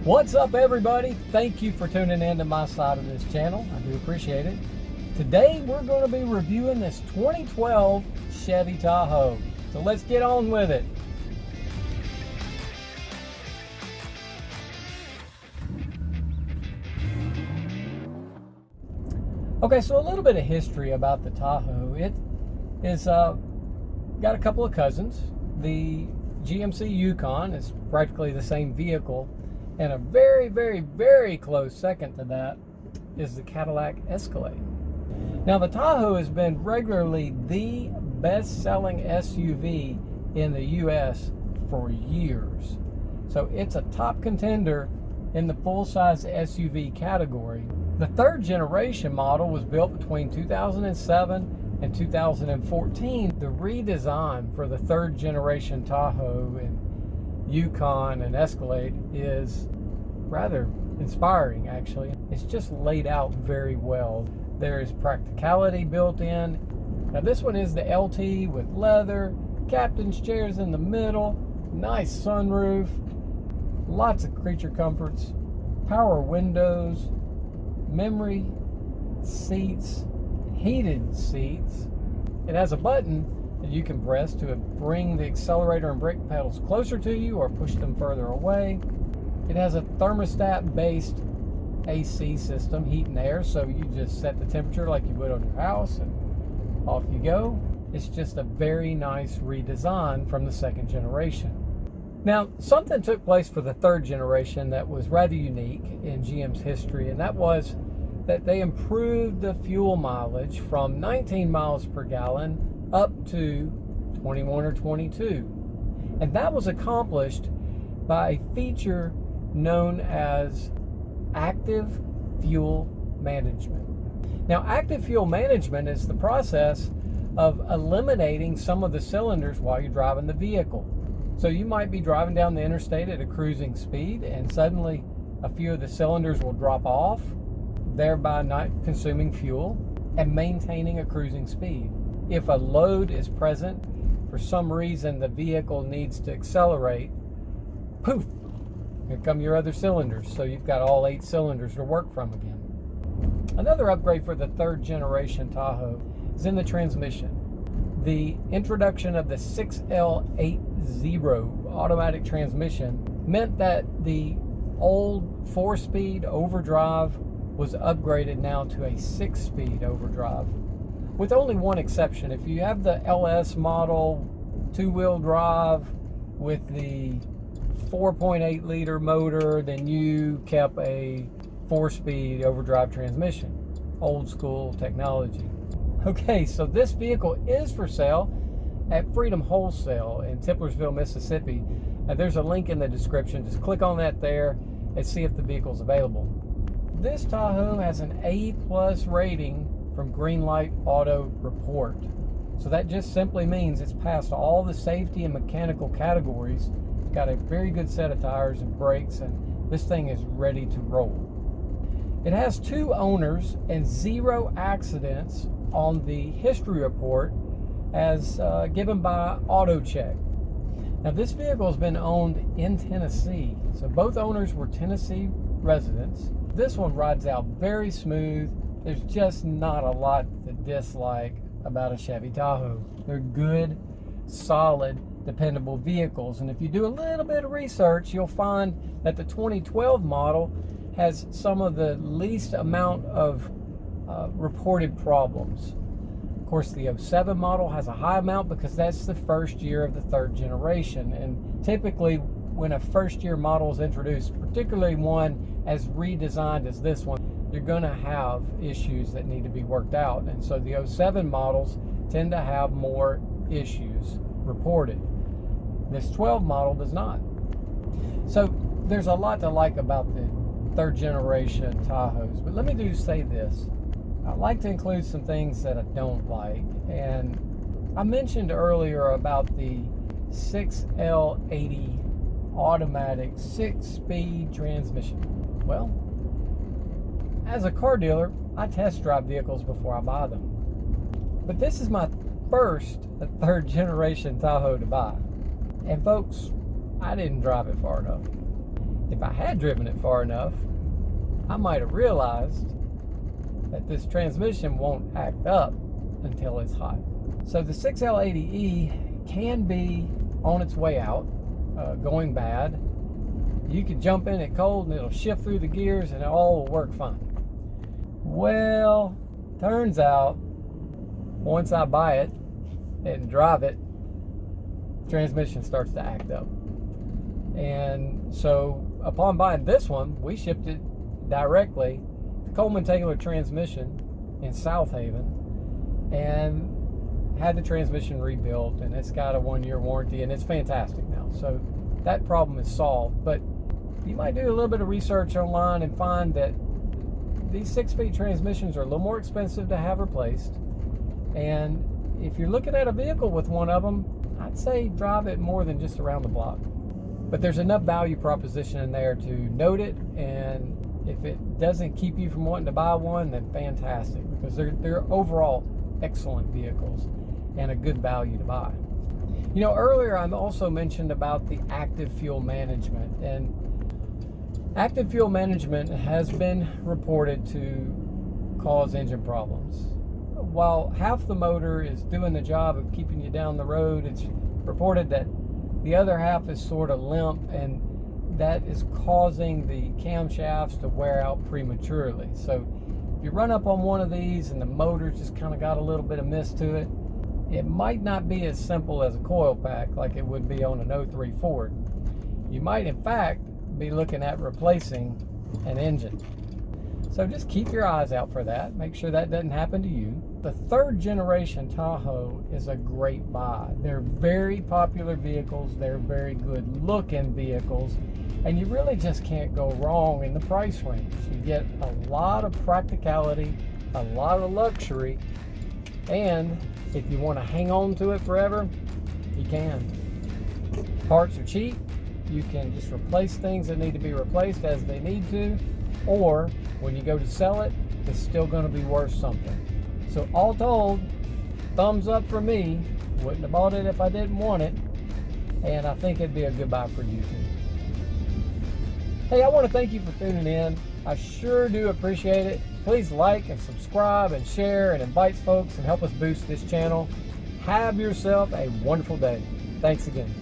What's up, everybody? Thank you for tuning in to my side of this channel. I do appreciate it. Today we're going to be reviewing this 2012 Chevy Tahoe. So let's get on with it. Okay, so a little bit of history about the Tahoe. It is got a couple of cousins. The GMC Yukon is practically the same vehicle, and a very, very, very close second to that is the Cadillac Escalade. Now, the Tahoe has been regularly the best-selling SUV in the U.S. for years. So it's a top contender in the full-size SUV category. The third generation model was built between 2007 and 2014. The redesign for the third generation Tahoe and Yukon and Escalade is rather inspiring, actually. It's just laid out very well. There's practicality built in. Now this one is the LT with leather, captain's chairs in the middle, nice sunroof, lots of creature comforts, power windows, memory seats, heated seats. It has a button that you can press to bring the accelerator and brake pedals closer to you or push them further away. It has a thermostat based AC system, heat and air, so you just set the temperature like you would on your house and off you go. It's just a very nice redesign from the second generation. Now, something took place for the third generation that was rather unique in GM's history, and that was that they improved the fuel mileage from 19 miles per gallon up to 21 or 22. And that was accomplished by a feature known as active fuel management. Now, active fuel management is the process of eliminating some of the cylinders while you're driving the vehicle. So you might be driving down the interstate at a cruising speed, and suddenly a few of the cylinders will drop off, thereby not consuming fuel and maintaining a cruising speed. If a load is present, for some reason the vehicle needs to accelerate, poof, here come your other cylinders. So you've got all 8 cylinders to work from again. Another upgrade for the third generation Tahoe is in the transmission. The introduction of the 6L80 automatic transmission meant that the old 4-speed overdrive was upgraded now to a 6-speed overdrive, with only one exception. If you have the LS model 2-wheel drive with the 4.8 liter motor, then you kept a 4-speed overdrive transmission, old school technology. Okay, so this vehicle is for sale at Freedom Wholesale in Tiplersville, Mississippi. There's a link in the description. Just click on that there and see if the vehicle's available. This Tahoe has an A+ rating from Greenlight Auto Report. So that just simply means it's passed all the safety and mechanical categories. It's got a very good set of tires and brakes, and this thing is ready to roll. It has 2 owners and 0 accidents on the history report as given by AutoCheck. Now this vehicle has been owned in Tennessee, so both owners were Tennessee residents. This one rides out very smooth. There's just not a lot to dislike about a Chevy Tahoe. They're good, solid, dependable vehicles, and if you do a little bit of research, you'll find that the 2012 model has some of the least amount of reported problems. Of course, the 07 model has a high amount because that's the first year of the third generation, and typically when a first year model is introduced, particularly one as redesigned as this one, you're going to have issues that need to be worked out, and so the 07 models tend to have more issues reported. This 12 model does not. So there's a lot to like about the third generation Tahoes, but let me say this. I like to include some things that I don't like, and I mentioned earlier about the 6L80 automatic 6-speed transmission. Well, as a car dealer, I test drive vehicles before I buy them. But this is my first third generation Tahoe to buy. And folks, I didn't drive it far enough. If if I had driven it far enough, I might have realized that this transmission won't act up until it's hot. So the 6L80E can be on its way out, going bad. You could jump in it cold and it'll shift through the gears and it all will work fine. Well, turns out once I buy it and drive it, transmission starts to act up. And so upon buying this one, we shipped it directly to Coleman Taylor Transmission in South Haven and had the transmission rebuilt, and it's got a 1-year warranty, and it's fantastic now. So that problem is solved. But you might do a little bit of research online and find that these 6-speed transmissions are a little more expensive to have replaced. And if you're looking at a vehicle with one of them, I'd say drive it more than just around the block. But there's enough value proposition in there to note it, and if it doesn't keep you from wanting to buy one, then fantastic, because they're overall excellent vehicles and a good value to buy. You know, earlier I also mentioned about the active fuel management, and active fuel management has been reported to cause engine problems. While half the motor is doing the job of keeping you down the road, it's reported that the other half is sort of limp, and that is causing the camshafts to wear out prematurely. So if you run up on one of these and the motor just kind of got a little bit of mist to it, it might not be as simple as a coil pack like it would be on an 03 Ford. You might in fact be looking at replacing an engine. So just keep your eyes out for that. Make sure that doesn't happen to you. The 3rd generation Tahoe is a great buy. They're very popular vehicles. They're very good looking vehicles. And you really just can't go wrong in the price range. You get a lot of practicality, a lot of luxury, and if you want to hang on to it forever, you can. Parts are cheap. You can just replace things that need to be replaced as they need to, or when you go to sell it, it's still going to be worth something. So all told, thumbs up for me. Wouldn't have bought it if I didn't want it, and I think it'd be a good buy for you too. Hey, I want to thank you for tuning in. I sure do appreciate it. Please like and subscribe and share and invite folks and help us boost this channel. Have yourself a wonderful day. Thanks again.